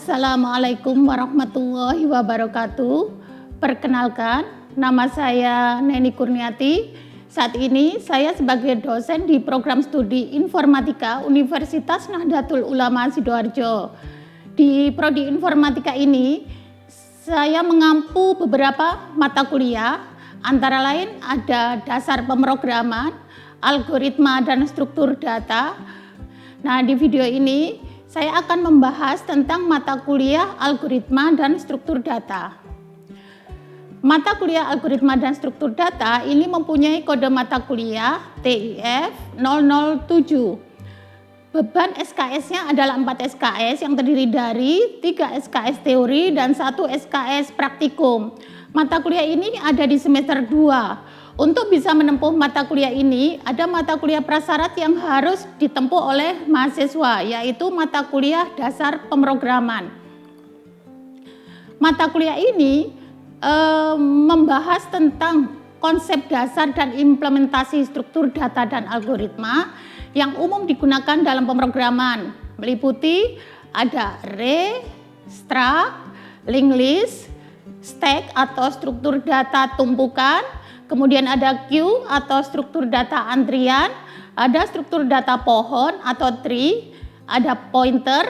Assalamualaikum warahmatullahi wabarakatuh. Perkenalkan, nama saya Neni Kurniati. Saat ini saya sebagai dosen di program studi Informatika Universitas Nahdlatul Ulama Sidoarjo. Di prodi Informatika ini, saya mengampu beberapa mata kuliah, antara lain ada dasar pemrograman, algoritma dan struktur data. Nah, di video ini saya akan membahas tentang mata kuliah algoritma dan struktur data. Mata kuliah algoritma dan struktur data ini mempunyai kode mata kuliah TIF 007. Beban SKS-nya adalah 4 SKS yang terdiri dari 3 SKS teori dan 1 SKS praktikum. Mata kuliah ini ada di semester 2. Untuk bisa menempuh mata kuliah ini, ada mata kuliah prasyarat yang harus ditempuh oleh mahasiswa, yaitu mata kuliah dasar pemrograman. Mata kuliah ini membahas tentang konsep dasar dan implementasi struktur data dan algoritma yang umum digunakan dalam pemrograman, meliputi ada array, struct, linked list, stack atau struktur data tumpukan, kemudian ada queue atau struktur data antrian, ada struktur data pohon atau tree, ada pointer,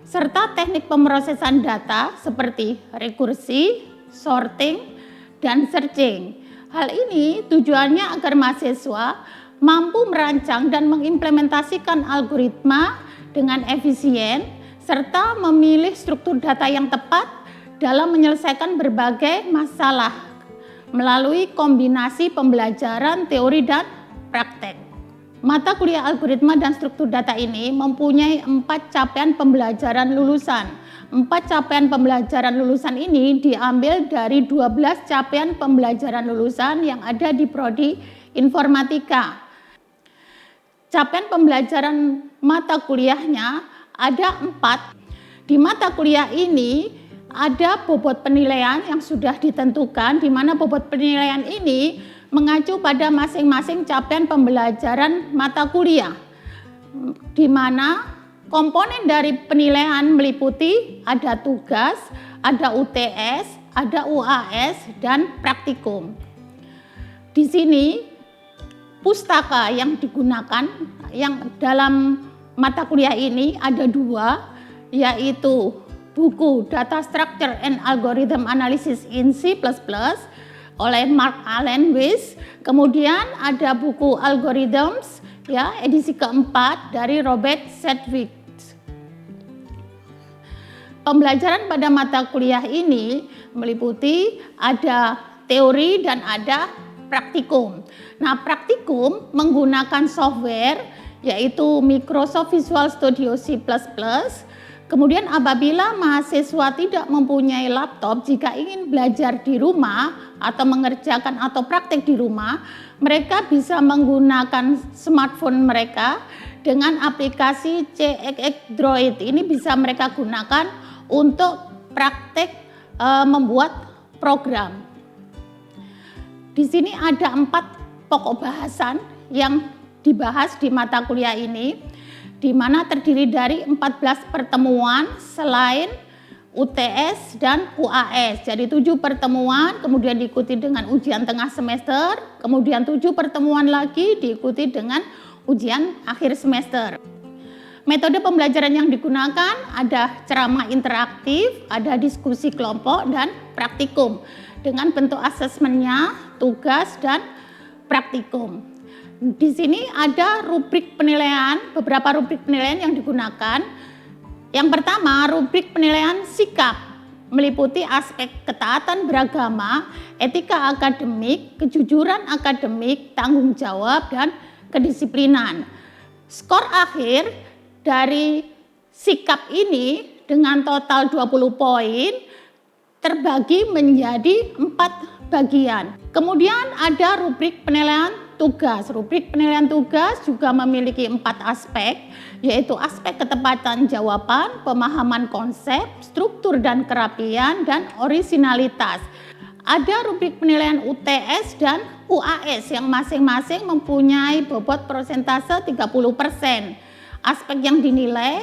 serta teknik pemrosesan data seperti rekursi, sorting, dan searching. Hal ini tujuannya agar mahasiswa mampu merancang dan mengimplementasikan algoritma dengan efisien, serta memilih struktur data yang tepat dalam menyelesaikan berbagai masalah melalui kombinasi pembelajaran teori dan praktek. Mata kuliah algoritma dan struktur data ini mempunyai 4 capaian pembelajaran lulusan. 4 capaian pembelajaran lulusan ini diambil dari 12 capaian pembelajaran lulusan yang ada di prodi Informatika. Capaian pembelajaran mata kuliahnya ada 4. Di mata kuliah ini ada bobot penilaian yang sudah ditentukan, di mana bobot penilaian ini mengacu pada masing-masing capaian pembelajaran mata kuliah, di mana komponen dari penilaian meliputi ada tugas, ada UTS, ada UAS, dan praktikum. Di sini pustaka yang digunakan yang dalam mata kuliah ini ada 2, yaitu buku Data Structure and Algorithm Analysis in C++ oleh Mark Allen Weiss. Kemudian ada buku Algorithms ya, edisi keempat dari Robert Sedgwick. Pembelajaran pada mata kuliah ini meliputi ada teori dan ada praktikum. Nah, praktikum menggunakan software yaitu Microsoft Visual Studio C++. Kemudian apabila mahasiswa tidak mempunyai laptop, jika ingin belajar di rumah atau mengerjakan atau praktek di rumah, mereka bisa menggunakan smartphone mereka dengan aplikasi CXX Droid. Ini bisa mereka gunakan untuk praktek membuat program. Di sini ada 4 pokok bahasan yang dibahas di mata kuliah ini, di mana terdiri dari 14 pertemuan selain UTS dan UAS. Jadi 7 pertemuan, kemudian diikuti dengan ujian tengah semester, kemudian 7 pertemuan lagi diikuti dengan ujian akhir semester. Metode pembelajaran yang digunakan ada ceramah interaktif, ada diskusi kelompok, dan praktikum dengan bentuk asesmennya, tugas, dan praktikum. Di sini ada rubrik penilaian, beberapa rubrik penilaian yang digunakan. Yang pertama, rubrik penilaian sikap, meliputi aspek ketaatan beragama, etika akademik, kejujuran akademik, tanggung jawab, dan kedisiplinan. Skor akhir dari sikap ini dengan total 20 poin terbagi menjadi 4 bagian. Kemudian ada rubrik penilaian tugas. Rubrik penilaian tugas juga memiliki 4 aspek, yaitu aspek ketepatan jawaban, pemahaman konsep, struktur dan kerapian, dan orisinalitas. Ada rubrik penilaian UTS dan UAS yang masing-masing mempunyai bobot persentase 30%. Aspek yang dinilai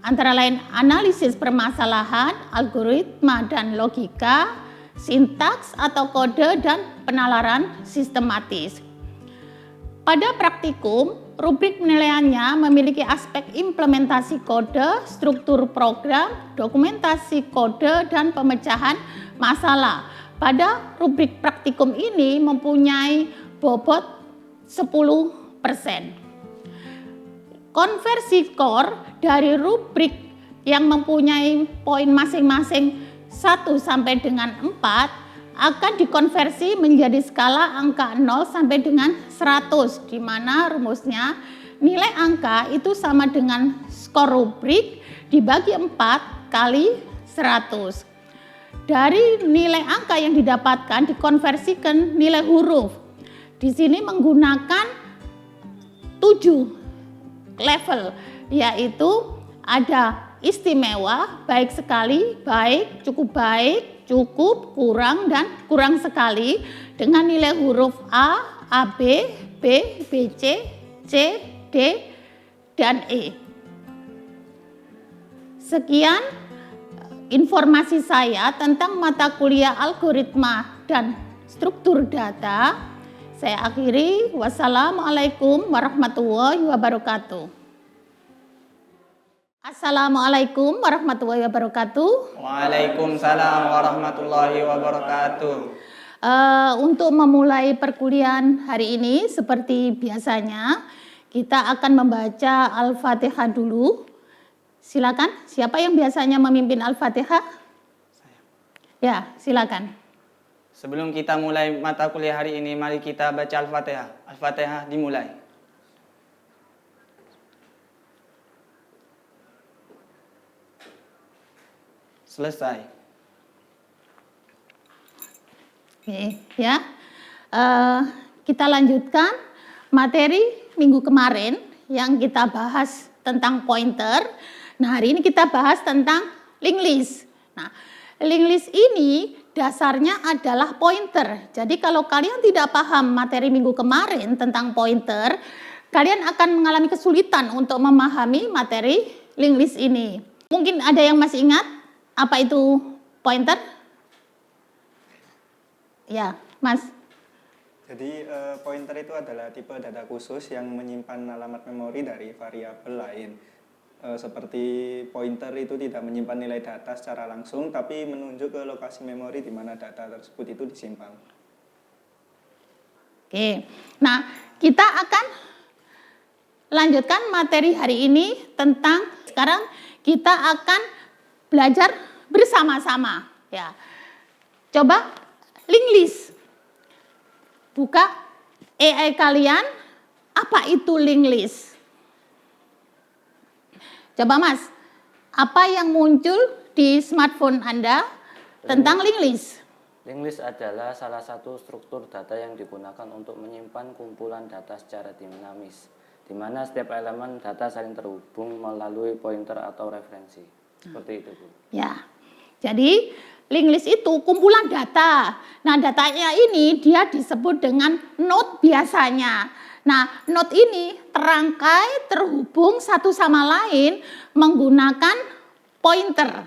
antara lain analisis permasalahan, algoritma dan logika, sintaks atau kode, dan penalaran sistematis. Pada praktikum, rubrik penilaiannya memiliki aspek implementasi kode, struktur program, dokumentasi kode, dan pemecahan masalah. Pada rubrik praktikum ini mempunyai bobot 10%. Konversi skor dari rubrik yang mempunyai poin masing-masing 1 sampai dengan 4 akan dikonversi menjadi skala angka 0 sampai dengan 100, di mana rumusnya nilai angka itu sama dengan skor rubrik dibagi 4 kali 100. Dari nilai angka yang didapatkan dikonversikan nilai huruf. Di sini menggunakan 7 level, yaitu ada istimewa, baik sekali, baik, cukup, kurang, dan kurang sekali dengan nilai huruf A, AB, B, BC, C, D, dan E. Sekian informasi saya tentang mata kuliah algoritma dan struktur data. Saya akhiri. Wassalamualaikum warahmatullahi wabarakatuh. Assalamualaikum warahmatullahi wabarakatuh. Waalaikumsalam warahmatullahi wabarakatuh. Untuk memulai perkuliahan hari ini, seperti biasanya, kita akan membaca Al-Fatihah dulu. Silakan, siapa yang biasanya memimpin Al-Fatihah? Saya. Ya, silakan. Sebelum kita mulai mata kuliah hari ini, mari kita baca Al-Fatihah. Al-Fatihah dimulai. Selesai. Oke, ya. Kita lanjutkan materi minggu kemarin yang kita bahas tentang pointer. Nah, hari ini kita bahas tentang linked list. Nah, linked list ini dasarnya adalah pointer. Jadi kalau kalian tidak paham materi minggu kemarin tentang pointer, kalian akan mengalami kesulitan untuk memahami materi linked list ini. Mungkin ada yang masih ingat apa itu pointer? Ya, Mas. Jadi pointer itu adalah tipe data khusus yang menyimpan alamat memori dari variabel lain. Seperti pointer itu tidak menyimpan nilai data secara langsung, tapi menunjuk ke lokasi memori di mana data tersebut itu disimpan. Oke, nah kita akan lanjutkan materi hari ini tentang, sekarang kita akan belajar bersama-sama. Ya, coba linked list. Buka AI kalian, apa itu linked list? Coba Mas, apa yang muncul di smartphone Anda tentang linked list? Linked list adalah salah satu struktur data yang digunakan untuk menyimpan kumpulan data secara dinamis, di mana setiap elemen data saling terhubung melalui pointer atau referensi. Seperti itu, Bu. Ya, jadi linked list itu kumpulan data. Nah, datanya ini dia disebut dengan node biasanya. Nah, node ini terangkai, terhubung satu sama lain menggunakan pointer.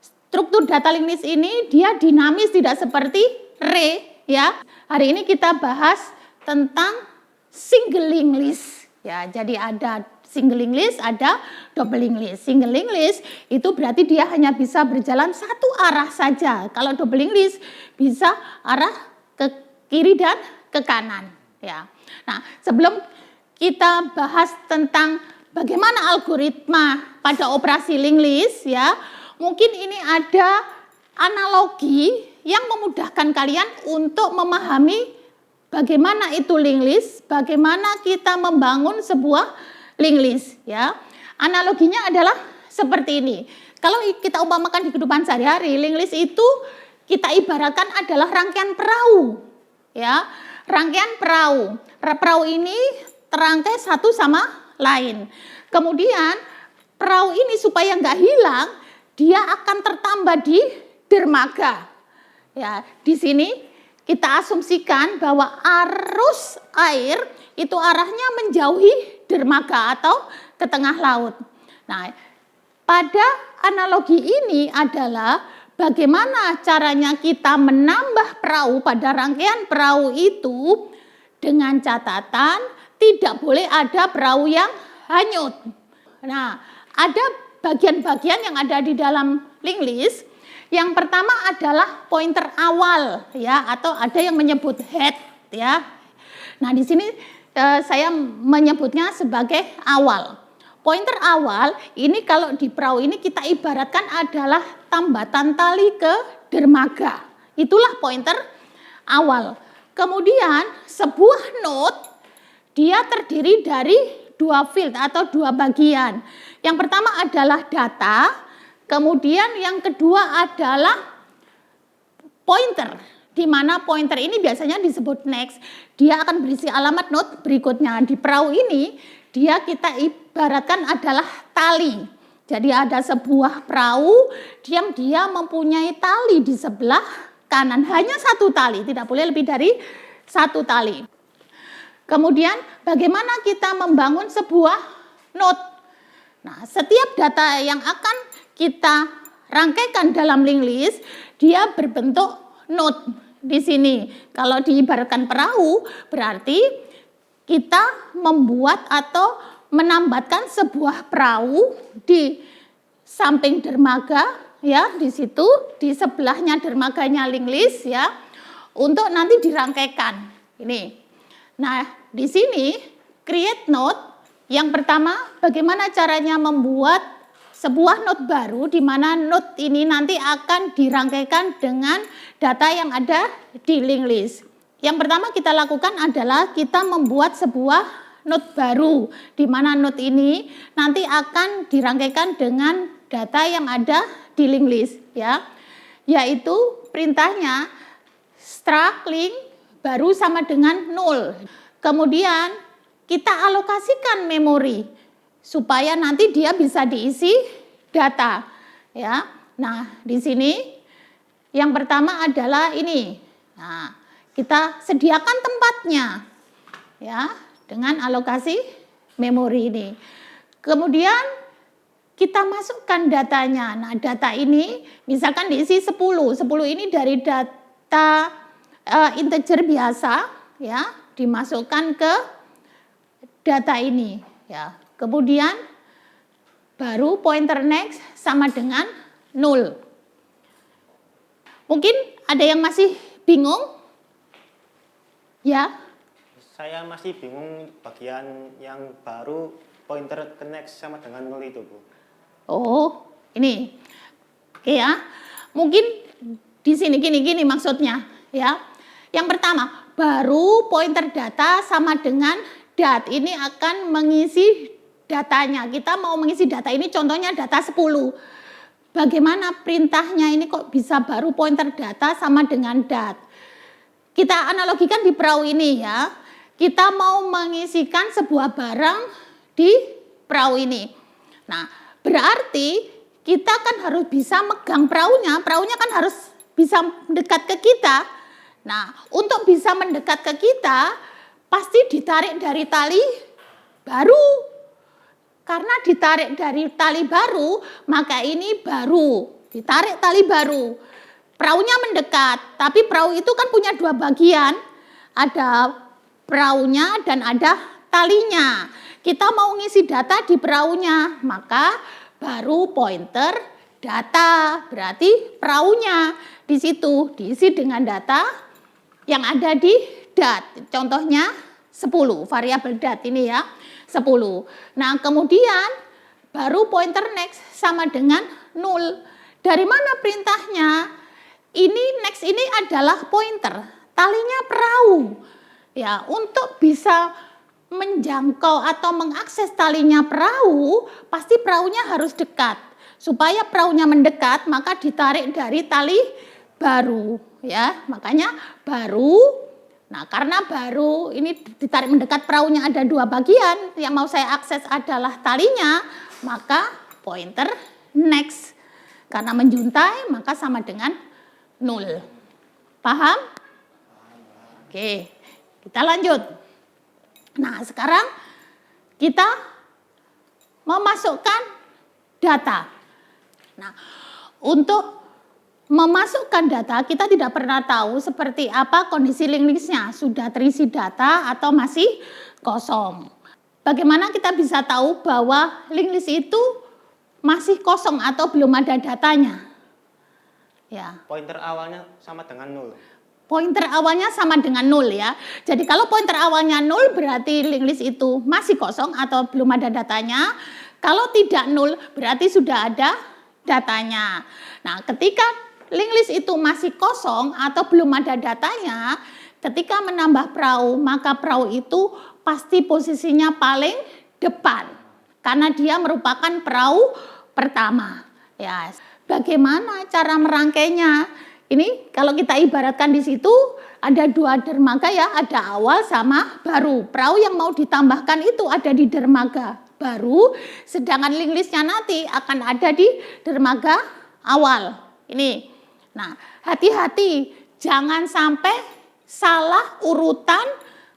Struktur data linked list ini dia dinamis, tidak seperti array, ya. Hari ini kita bahas tentang single linked list. Ya, jadi ada single linked list, ada double linked list. Single linked list itu berarti dia hanya bisa berjalan satu arah saja. Kalau double linked list bisa arah ke kiri dan ke kanan. Ya. Nah, sebelum kita bahas tentang bagaimana algoritma pada operasi linked list, ya, mungkin ini ada analogi yang memudahkan kalian untuk memahami bagaimana itu linked list, bagaimana kita membangun sebuah linked list, ya. Analoginya adalah seperti ini. Kalau kita umpamakan di kehidupan sehari-hari, linked list itu kita ibaratkan adalah rangkaian perahu, ya. Rangkaian perahu. Perahu ini terangkai satu sama lain. Kemudian perahu ini supaya nggak hilang, dia akan tertambah di dermaga. Ya, di sini kita asumsikan bahwa arus air itu arahnya menjauhi dermaga atau ke tengah laut. Nah, pada analogi ini adalah bagaimana caranya kita menambah perahu pada rangkaian perahu itu dengan catatan tidak boleh ada perahu yang hanyut. Nah, ada bagian-bagian yang ada di dalam link list. Yang pertama adalah pointer awal ya, atau ada yang menyebut head ya. Nah, di sini saya menyebutnya sebagai awal. Pointer awal ini kalau di perahu ini kita ibaratkan adalah tambatan tali ke dermaga. Itulah pointer awal. Kemudian sebuah note dia terdiri dari dua field atau dua bagian. Yang pertama adalah data, kemudian yang kedua adalah pointer, di mana pointer ini biasanya disebut next. Dia akan berisi alamat note berikutnya. Di perahu ini dia kita ibaratkan adalah tali. Jadi ada sebuah perahu, dia mempunyai tali di sebelah kanan, hanya satu tali, tidak boleh lebih dari satu tali. Kemudian bagaimana kita membangun sebuah note? Nah, setiap data yang akan kita rangkaikan dalam link list, dia berbentuk note di sini. Kalau diibaratkan perahu, berarti kita membuat atau menambatkan sebuah perahu di samping dermaga, ya, di situ, di sebelahnya dermaganya link list, ya, untuk nanti dirangkaikan. Ini. Nah, di sini create note. Yang pertama, bagaimana caranya membuat sebuah note baru di mana note ini nanti akan dirangkaikan dengan data yang ada di link list. Yang pertama kita lakukan adalah kita membuat sebuah note baru di mana note ini nanti akan dirangkaikan dengan data yang ada di link list, ya. Yaitu perintahnya struct link baru sama dengan 0. Kemudian kita alokasikan memori supaya nanti dia bisa diisi data, ya. Nah, di sini yang pertama adalah ini. Nah, kita sediakan tempatnya, ya, dengan alokasi memori ini. Kemudian kita masukkan datanya. Nah, data ini misalkan diisi 10. 10 ini dari data integer biasa, ya, dimasukkan ke data ini, ya. Kemudian baru pointer next sama dengan 0. Mungkin ada yang masih bingung? Ya. Saya masih bingung bagian yang baru pointer ke next sama dengan 0 itu, Bu. Oh, ini. Oke ya. Mungkin di sini gini maksudnya, ya. Yang pertama, baru pointer data sama dengan dat. Ini akan mengisi datanya. Kita mau mengisi data ini contohnya data 10. Bagaimana perintahnya ini kok bisa baru pointer data sama dengan dat? Kita analogikan di perahu ini, ya. Kita mau mengisikan sebuah barang di perahu ini. Nah, berarti kita kan harus bisa megang perahunya kan harus bisa mendekat ke kita. Nah, untuk bisa mendekat ke kita, pasti ditarik dari tali baru. Karena ditarik dari tali baru, maka ini baru. Ditarik tali baru. Perahunya mendekat, tapi perahu itu kan punya dua bagian. Ada perahunya dan ada talinya. Kita mau ngisi data di perahunya, maka baru pointer data. Berarti perahunya di situ diisi dengan data yang ada di dat. Contohnya 10, variabel dat ini ya, 10. Nah, kemudian baru pointer next sama dengan 0. Dari mana perintahnya? Ini next ini adalah pointer, talinya perahu. Ya, untuk bisa menjangkau atau mengakses talinya perahu, pasti perahunya harus dekat. Supaya perahunya mendekat, maka ditarik dari tali baru, ya. Makanya baru. Nah, karena baru ini ditarik mendekat, perahunya ada dua bagian, yang mau saya akses adalah talinya, maka pointer next. Karena menjuntai, maka sama dengan 0. Paham? Oke, kita lanjut. Nah, sekarang kita memasukkan data. Nah, untuk memasukkan data, kita tidak pernah tahu seperti apa kondisi link listnya, sudah terisi data atau masih kosong. Bagaimana kita bisa tahu bahwa link list itu masih kosong atau belum ada datanya? Ya. Pointer awalnya sama dengan 0. Pointer awalnya sama dengan 0 ya. Jadi kalau pointer awalnya 0 berarti link list itu masih kosong atau belum ada datanya. Kalau tidak 0 berarti sudah ada datanya. Nah, ketika link list itu masih kosong atau belum ada datanya, ketika menambah perahu, maka perahu itu pasti posisinya paling depan. Karena dia merupakan perahu pertama. Ya, bagaimana cara merangkainya? Ini kalau kita ibaratkan di situ ada 2 dermaga ya, ada awal sama baru. Perahu yang mau ditambahkan itu ada di dermaga baru, sedangkan link listnya nanti akan ada di dermaga awal. Ini. Nah, hati-hati jangan sampai salah urutan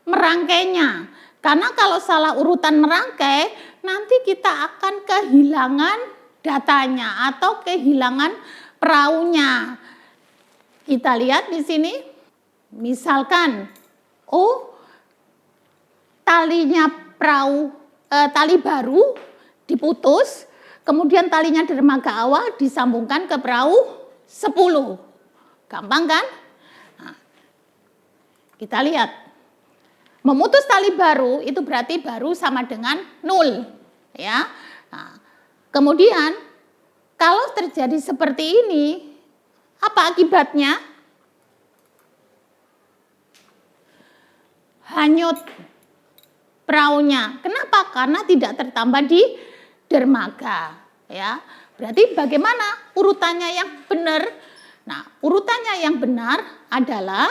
merangkainya. Karena kalau salah urutan merangkai, nanti kita akan kehilangan datanya atau kehilangan perahunya. Kita lihat di sini, misalkan, talinya perahu, tali baru diputus, kemudian talinya dermaga awal disambungkan ke perahu 10. Gampang kan? Nah, kita lihat. Memutus tali baru itu berarti baru sama dengan 0. Ya. Nah, kemudian kalau terjadi seperti ini, apa akibatnya? Hanyut perahunya. Kenapa? Karena tidak tertambah di dermaga. Ya. Berarti bagaimana urutannya yang benar? Nah, urutannya yang benar adalah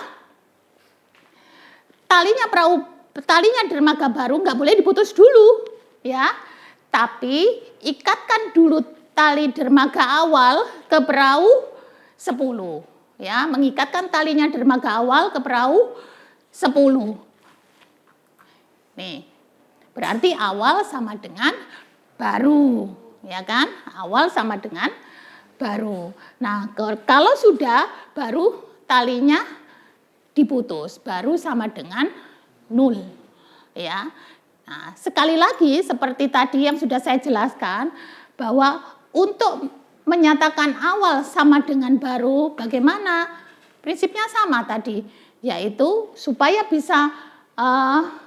talinya dermaga baru nggak boleh diputus dulu, ya. Tapi ikatkan dulu tali dermaga awal ke perahu 10, ya. Mengikatkan talinya dermaga awal ke perahu 10. Nih, berarti awal sama dengan baru. Ya kan, awal sama dengan baru. Nah, kalau sudah baru talinya diputus, baru sama dengan 0. Ya. Nah, sekali lagi seperti tadi yang sudah saya jelaskan bahwa untuk menyatakan awal sama dengan baru, bagaimana? Prinsipnya sama tadi, yaitu supaya bisa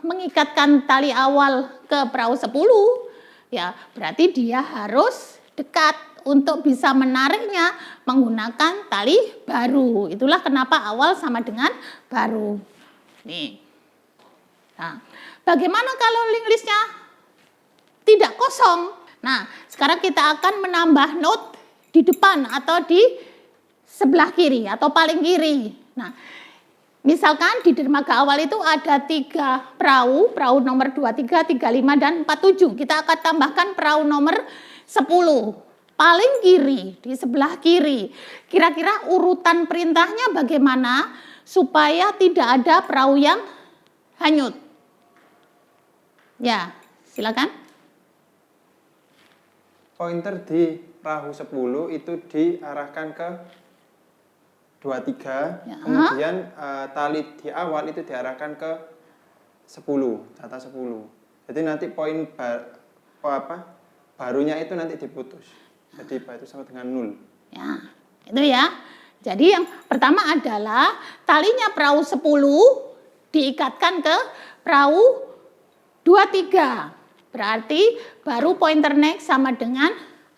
mengikatkan tali awal ke perahu 10. Ya, berarti dia harus dekat untuk bisa menariknya menggunakan tali baru. Itulah kenapa awal sama dengan baru. Nih. Nah, bagaimana kalau link listnya tidak kosong? Nah, sekarang kita akan menambah note di depan atau di sebelah kiri atau paling kiri. Nah, misalkan di dermaga awal itu ada 3 perahu nomor 23, 35, dan 47. Kita akan tambahkan perahu nomor 10. Paling kiri, di sebelah kiri. Kira-kira urutan perintahnya bagaimana supaya tidak ada perahu yang hanyut? Ya, silakan. Pointer di perahu 10 itu diarahkan ke 23, ya. Kemudian tali di awal itu diarahkan ke 10, data 10. Jadi nanti poin barunya itu nanti diputus. Jadi itu sama dengan 0. Ya, itu ya. Jadi yang pertama adalah talinya perahu 10 diikatkan ke perahu 23. Berarti baru pointer next sama dengan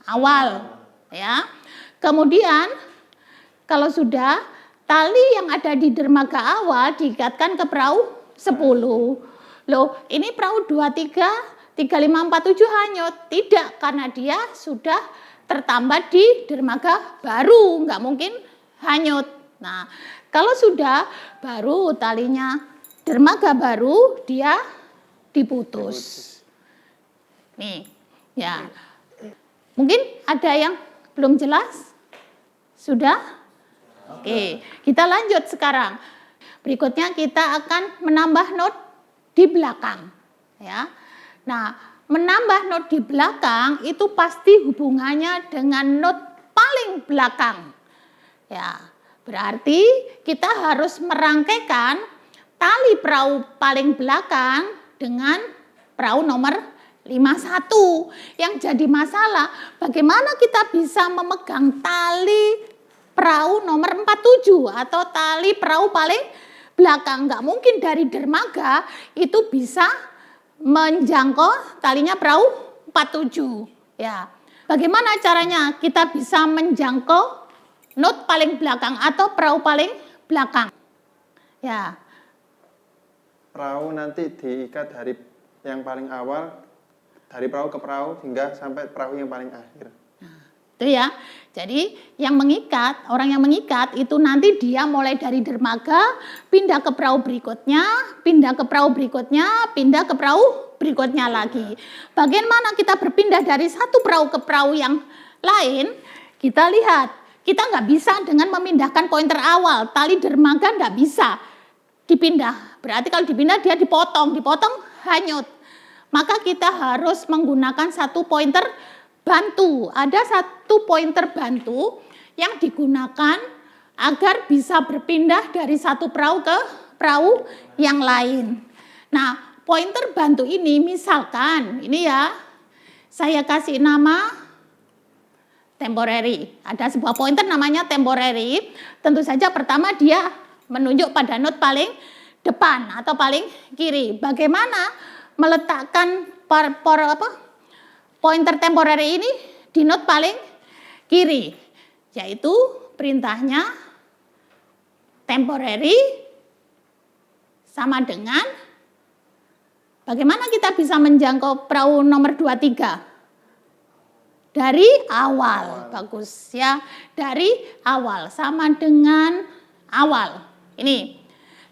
awal, ya. Kemudian kalau sudah, tali yang ada di dermaga awal diikatkan ke perahu 10. Loh, ini perahu 23, 35, 47 hanyut. Tidak, karena dia sudah tertambah di dermaga baru. Nggak mungkin hanyut. Nah, kalau sudah, baru talinya dermaga baru, dia diputus. Nih, ya. Mungkin ada yang belum jelas? Sudah? Oke, kita lanjut sekarang. Berikutnya kita akan menambah not di belakang. Ya. Nah, menambah not di belakang itu pasti hubungannya dengan not paling belakang. Ya, berarti kita harus merangkaikan tali perahu paling belakang dengan perahu nomor 51. Yang jadi masalah, bagaimana kita bisa memegang tali perahu nomor 47 atau tali perahu paling belakang. Nggak mungkin dari dermaga itu bisa menjangkau talinya perahu 47. Ya, bagaimana caranya kita bisa menjangkau not paling belakang atau perahu paling belakang? Ya. Perahu nanti diikat dari yang paling awal, dari perahu ke perahu hingga sampai perahu yang paling akhir. Itu ya. Jadi yang mengikat, orang yang mengikat itu nanti dia mulai dari dermaga, pindah ke perahu berikutnya, pindah ke perahu berikutnya, pindah ke perahu berikutnya lagi. Bagaimana kita berpindah dari satu perahu ke perahu yang lain? Kita lihat. Kita nggak bisa dengan memindahkan pointer awal, tali dermaga nggak bisa dipindah. Berarti kalau dipindah dia dipotong hanyut. Maka kita harus menggunakan satu pointer bantu. Ada satu pointer bantu yang digunakan agar bisa berpindah dari satu perahu ke perahu yang lain. Nah, pointer bantu ini misalkan, ini ya, saya kasih nama temporary. Ada sebuah pointer namanya temporary. Tentu saja pertama dia menunjuk pada not paling depan atau paling kiri. Bagaimana meletakkan pointer temporary ini di not paling kiri? Yaitu perintahnya temporary sama dengan bagaimana kita bisa menjangkau perahu nomor 23? Dari awal, bagus ya. Dari awal, sama dengan awal. Ini,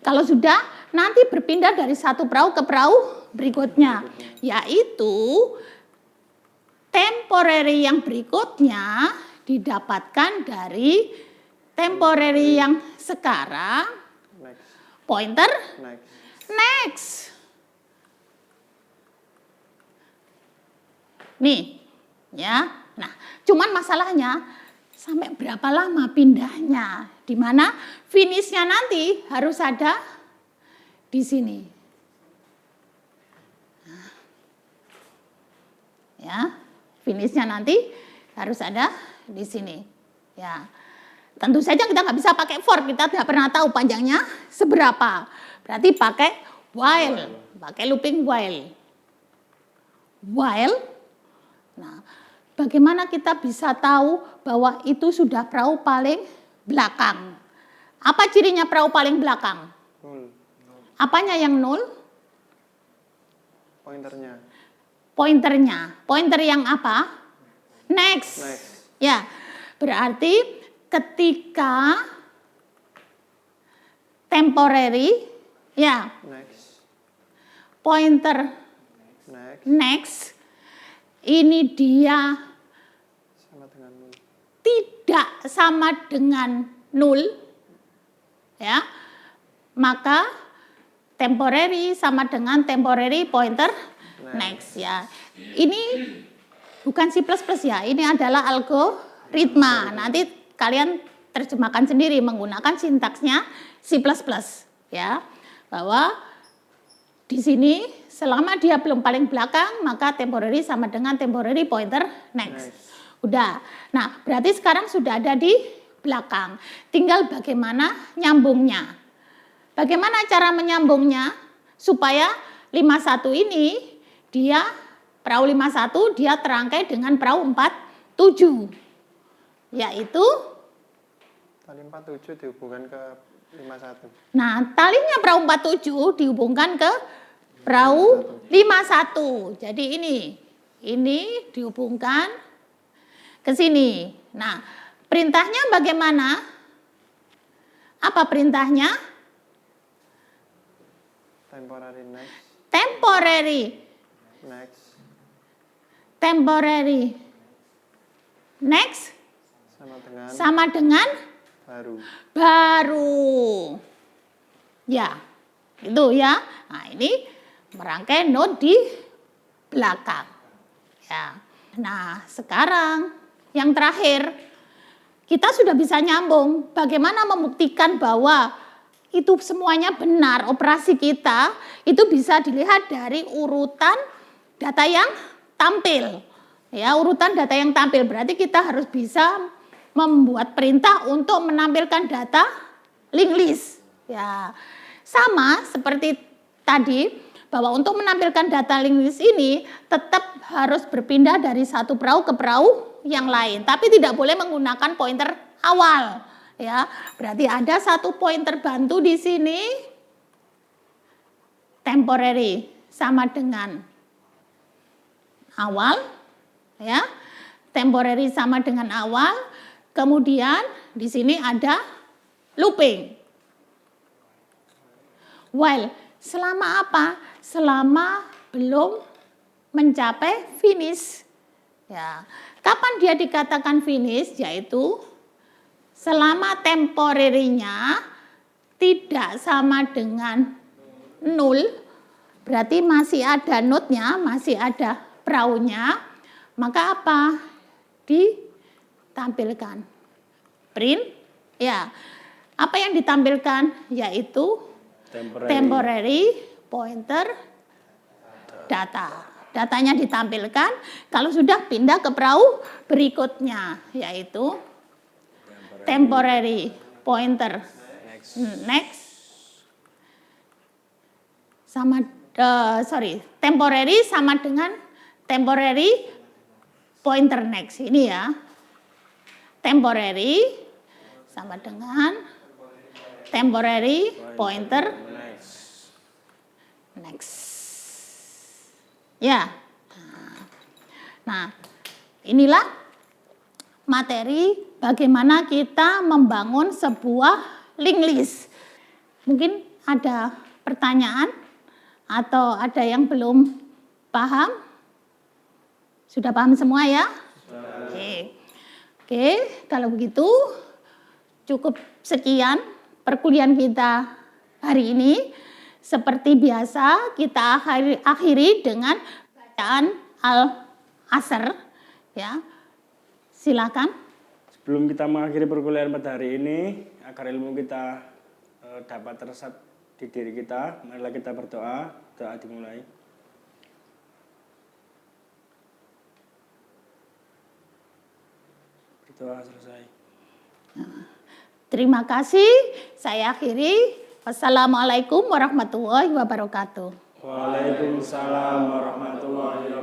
kalau sudah nanti berpindah dari satu perahu ke perahu berikutnya. Yaitu temporary yang berikutnya didapatkan dari temporary yang sekarang. Pointer next. Nih. Ya, nah, cuman masalahnya sampai berapa lama pindahnya, di mana finishnya nanti harus ada di sini. Nah, ya, finishnya nanti harus ada di sini. Ya, tentu saja kita nggak bisa pakai for, kita tidak pernah tahu panjangnya seberapa. Berarti pakai while, pakai looping while. While, nah. Bagaimana kita bisa tahu bahwa itu sudah perahu paling belakang? Apa cirinya perahu paling belakang? Nol. Apanya yang nol? Pointernya. Pointernya. Pointer yang apa? Next. Ya, berarti ketika temporary, ya, pointer next, ini dia sama dengan nol. Tidak sama dengan nol, ya, maka temporary sama dengan temporary pointer next ya. Ini bukan C++ ya, ini adalah algoritma. Nanti kalian terjemahkan sendiri menggunakan sintaksnya C++ ya, bahwa di sini selama dia belum paling belakang, maka temporary sama dengan temporary pointer next. Udah. Nah, berarti sekarang sudah ada di belakang. Tinggal bagaimana nyambungnya. Bagaimana cara menyambungnya supaya 51 ini dia perahu 51 dia terangkai dengan perahu 47. Yaitu tali 47 dihubungkan ke 51. Nah, talinya perahu 47 dihubungkan ke perahu 51. Jadi ini dihubungkan ke sini. Nah, perintahnya bagaimana? Apa perintahnya? Temporary next. Temporary. Next. Temporary. Next. Sama dengan baru. Baru. Ya, itu ya. Nah, ini merangkai not di belakang. Ya. Nah, sekarang yang terakhir, kita sudah bisa nyambung. Bagaimana membuktikan bahwa itu semuanya benar, operasi kita itu bisa dilihat dari urutan data yang tampil. Ya, urutan data yang tampil berarti kita harus bisa membuat perintah untuk menampilkan data linked list. Ya, sama seperti tadi bahwa untuk menampilkan data linked list ini tetap harus berpindah dari satu perahu ke perahu yang lain, tapi tidak boleh menggunakan pointer awal, ya. Berarti ada satu pointer bantu di sini, temporary sama dengan awal, ya. Temporary sama dengan awal. Kemudian di sini ada looping. While selama apa? Selama belum mencapai finish. Ya. Kapan dia dikatakan finish? Yaitu selama temporary-nya tidak sama dengan 0, berarti masih ada node-nya, masih ada perahunya, maka apa? Ditampilkan. Print, ya. Apa yang ditampilkan? Yaitu temporary pointer data. Datanya ditampilkan, kalau sudah pindah ke perahu berikutnya, yaitu temporary pointer next sama temporary sama dengan temporary pointer next. Ini ya, temporary sama dengan temporary pointer next. Ya, nah inilah materi bagaimana kita membangun sebuah linked list. Mungkin ada pertanyaan atau ada yang belum paham? Sudah paham semua ya? Oke, kalau begitu cukup sekian perkuliahan kita hari ini. Seperti biasa kita akhiri dengan bacaan Al-Asr, ya. Silakan. Sebelum kita mengakhiri perkuliahan pada hari ini, agar ilmu kita dapat teresap di diri kita, marilah kita berdoa. Doa dimulai. Berdoa selesai. Terima kasih. Saya akhiri. Wassalamualaikum warahmatullahi wabarakatuh. Waalaikumsalam warahmatullahi wabarakatuh.